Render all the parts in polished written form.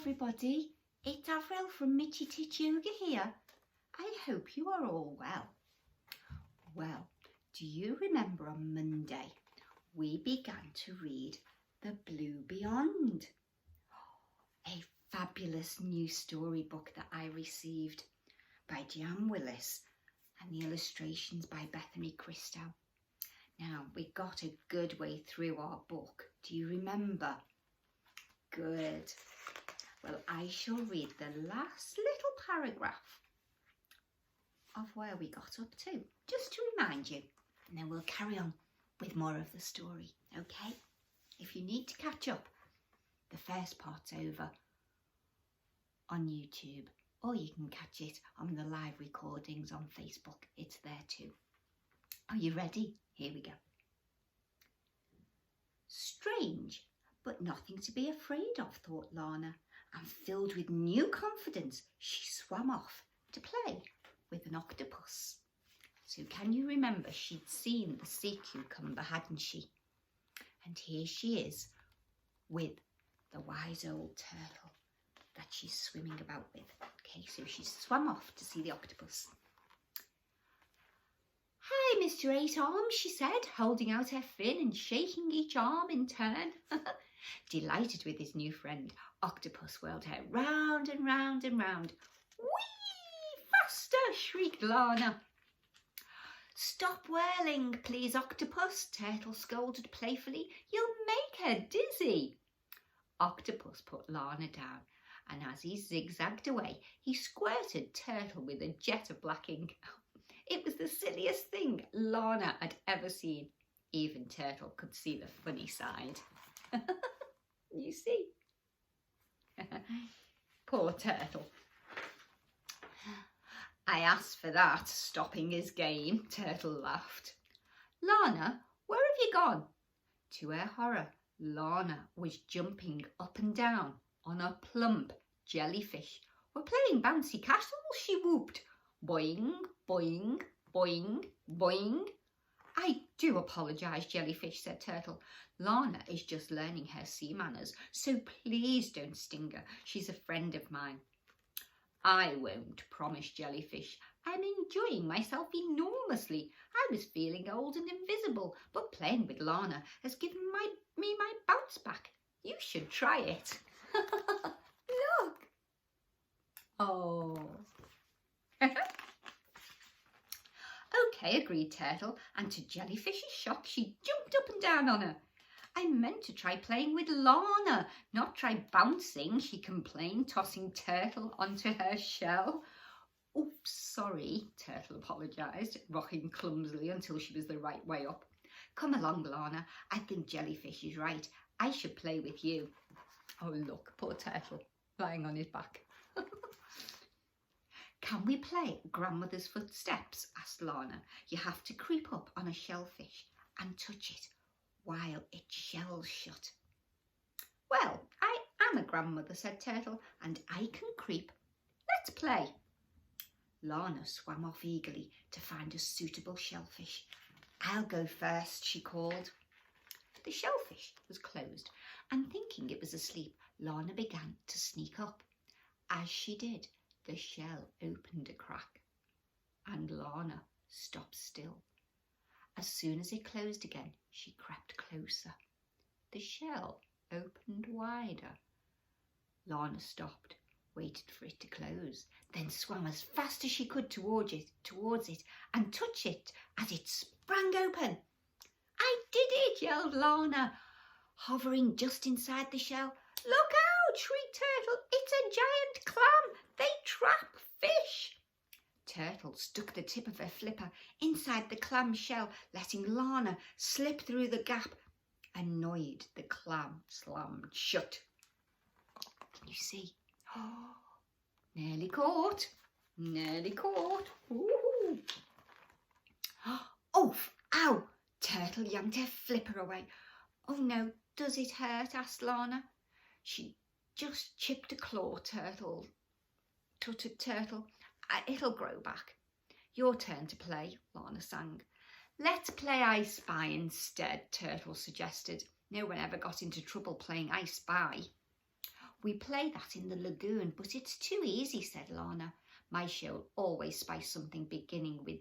everybody, it's Avril from Mitchy Titch Yoga here. I hope you are all well. Well, do you remember on Monday we began to read The Blue Beyond, a fabulous new storybook that I received by Jeanne Willis and the illustrations by Bethany Christo. Now, we got a good way through our book. Do you remember? Good. Well, I shall read the last little paragraph of where we got up to, just to remind you, and then we'll carry on with more of the story, okay? If you need to catch up, the first part's over on YouTube, or you can catch it on the live recordings on Facebook. It's there too. Are you ready? Here we go. Strange, but nothing to be afraid of, thought Lana, and filled with new confidence, she swam off to play with an octopus. So can you remember she'd seen the sea cucumber, hadn't she? And here she is with the wise old turtle that she's swimming about with. Okay, so she swam off to see the octopus. Hi, Mr. Eight Arms, she said, holding out her fin and shaking each arm in turn. Delighted with his new friend, Octopus whirled her round and round and round. Whee! Faster! Shrieked Lana. Stop whirling, please, Octopus, Turtle scolded playfully. You'll make her dizzy. Octopus put Lana down, and as he zigzagged away, he squirted Turtle with a jet of black ink. It was the silliest thing Lana had ever seen. Even Turtle could see the funny side. You see? Poor Turtle. I asked for that, stopping his game, Turtle laughed. Lana, where have you gone? To her horror, Lana was jumping up and down on a plump jellyfish. We're playing bouncy castle, she whooped. Boing, boing, boing, boing. I do apologise, Jellyfish, said Turtle. Lana is just learning her sea manners, so please don't sting her. She's a friend of mine. I won't, promised Jellyfish. I'm enjoying myself enormously. I was feeling old and invisible, but playing with Lana has given me my bounce back. You should try it. Look. Oh. Okay, agreed Turtle, and to Jellyfish's shock, she jumped up and down on her. I meant to try playing with Lana, not try bouncing, she complained, tossing Turtle onto her shell. Oops, sorry, Turtle apologised, rocking clumsily until she was the right way up. Come along, Lana, I think Jellyfish is right. I should play with you. Oh, look, poor Turtle, lying on his back. Can we play Grandmother's Footsteps? Asked Lana. You have to creep up on a shellfish and touch it while its shell's shut. Well, I am a grandmother, said Turtle, and I can creep. Let's play. Lana swam off eagerly to find a suitable shellfish. I'll go first, she called. The shellfish was closed, and thinking it was asleep, Lana began to sneak up. As she did, the shell opened a crack, and Lana stopped still. As soon as it closed again, she crept closer. The shell opened wider. Lana stopped, waited for it to close, then swam as fast as she could towards it, and touched it as it sprang open. I did it, yelled Lana, hovering just inside the shell. Look out, shrieked Turtle. It's a giant clam. They trap fish. Turtle stuck the tip of her flipper inside the clam shell, letting Lana slip through the gap. Annoyed, the clam slammed shut. Can you see? Oh, nearly caught. Nearly caught. Ooh. Oh, ow! Turtle yanked her flipper away. Oh no, does it hurt? Asked Lana. She just chipped a claw, Turtle, tutted Turtle. It'll grow back. Your turn to play, Lana sang. Let's play I Spy instead, Turtle suggested. No one ever got into trouble playing I Spy. We play that in the lagoon, but it's too easy, said Lana. My show always spice something beginning with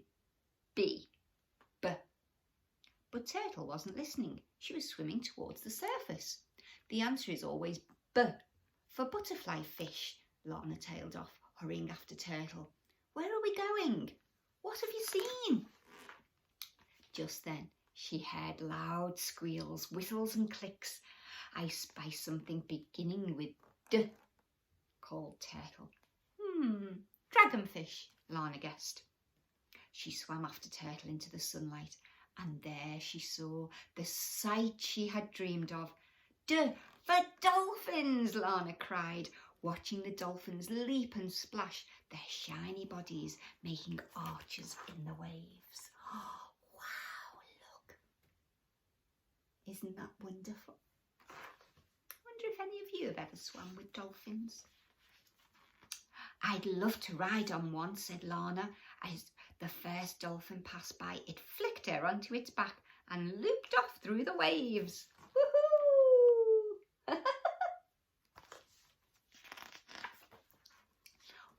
B. B. But Turtle wasn't listening. She was swimming towards the surface. The answer is always B, for butterfly fish, Lana tailed off, hurrying after Turtle. Where are we going? What have you seen? Just then, she heard loud squeals, whistles and clicks. I spy something beginning with D, called Turtle. Dragonfish, Lana guessed. She swam after Turtle into the sunlight, and there she saw the sight she had dreamed of. D for dolphins, Lana cried, watching the dolphins leap and splash, their shiny bodies making arches in the waves. Oh, wow, look. Isn't that wonderful? I wonder if any of you have ever swum with dolphins. I'd love to ride on one, said Lana. As the first dolphin passed by, it flicked her onto its back and looped off through the waves. Woohoo!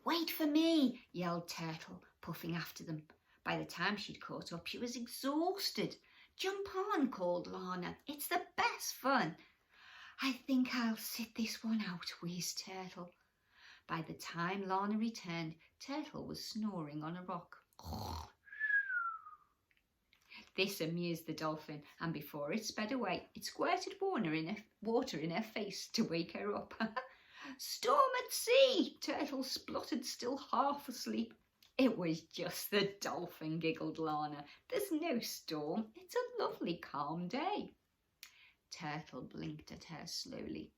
Wait for me, yelled Turtle, puffing after them. By the time she'd caught up, she was exhausted. Jump on, called Lana. It's the best fun. I think I'll sit this one out, wheezed Turtle. By the time Lana returned, Turtle was snoring on a rock. This amused the dolphin, and before it sped away, it squirted water in her face to wake her up. Storm at sea, Turtle spluttered, still half asleep. It was just the dolphin, giggled Lana. There's no storm. It's a lovely calm day. Turtle blinked at her slowly.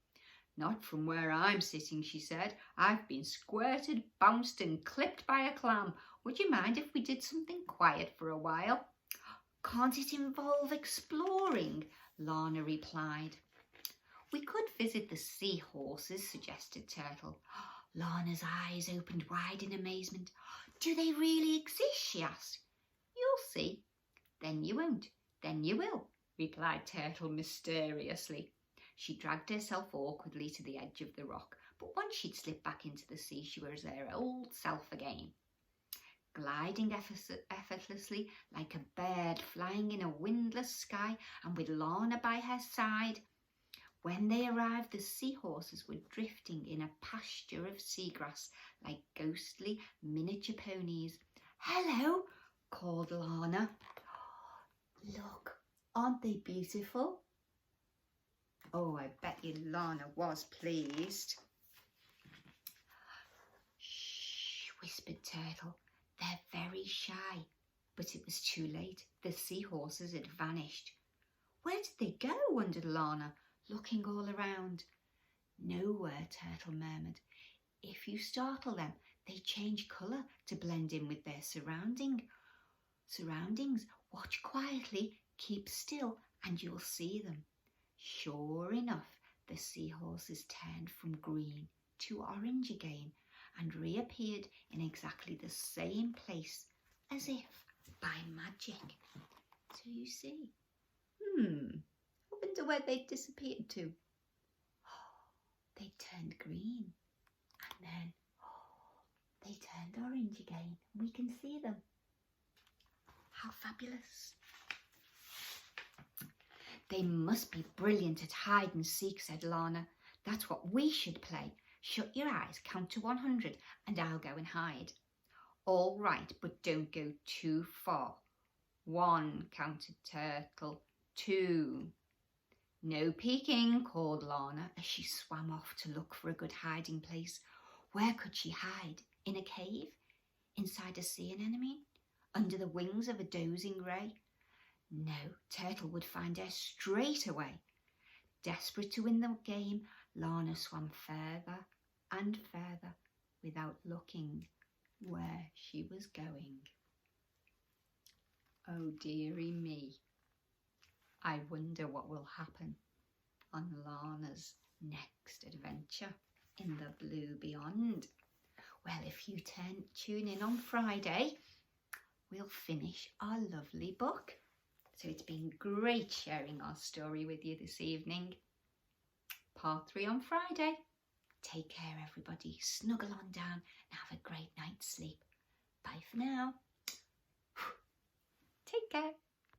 Not from where I'm sitting, she said. I've been squirted, bounced and clipped by a clam. Would you mind if we did something quiet for a while? Can't it involve exploring? Lana replied. We could visit the seahorses, suggested Turtle. Lana's eyes opened wide in amazement. Do they really exist? She asked. You'll see. Then you won't. Then you will, replied Turtle mysteriously. She dragged herself awkwardly to the edge of the rock, but once she'd slipped back into the sea, she was her old self again. Gliding effortlessly like a bird flying in a windless sky and with Lana by her side. When they arrived, the seahorses were drifting in a pasture of seagrass like ghostly miniature ponies. Hello, called Lana. Look, aren't they beautiful? Oh, I bet you Lana was pleased. Shh, whispered Turtle. They're very shy. But it was too late. The seahorses had vanished. Where did they go? Wondered Lana, looking all around. Nowhere, Turtle murmured. If you startle them, they change colour to blend in with their surroundings. Watch quietly, keep still, and you'll see them. Sure enough, the seahorses turned from green to orange again and reappeared in exactly the same place as if by magic. So you see, I wonder where they disappeared to. They turned green and then they turned orange again. We can see them. How fabulous. They must be brilliant at hide and seek, said Lana. That's what we should play. Shut your eyes, count to 100, and I'll go and hide. All right, but don't go too far. 1, counted Turtle. 2. No peeking, called Lana as she swam off to look for a good hiding place. Where could she hide? In a cave? Inside a sea anemone? Under the wings of a dozing ray? No, Turtle would find her straight away. Desperate to win the game, Lana swam further and further without looking where she was going. Oh dearie me, I wonder what will happen on Lana's next adventure in the blue beyond. Well, if you tune in on Friday, we'll finish our lovely book. So it's been great sharing our story with you this evening. Part 3 on Friday. Take care, everybody. Snuggle on down and have a great night's sleep. Bye for now. Take care.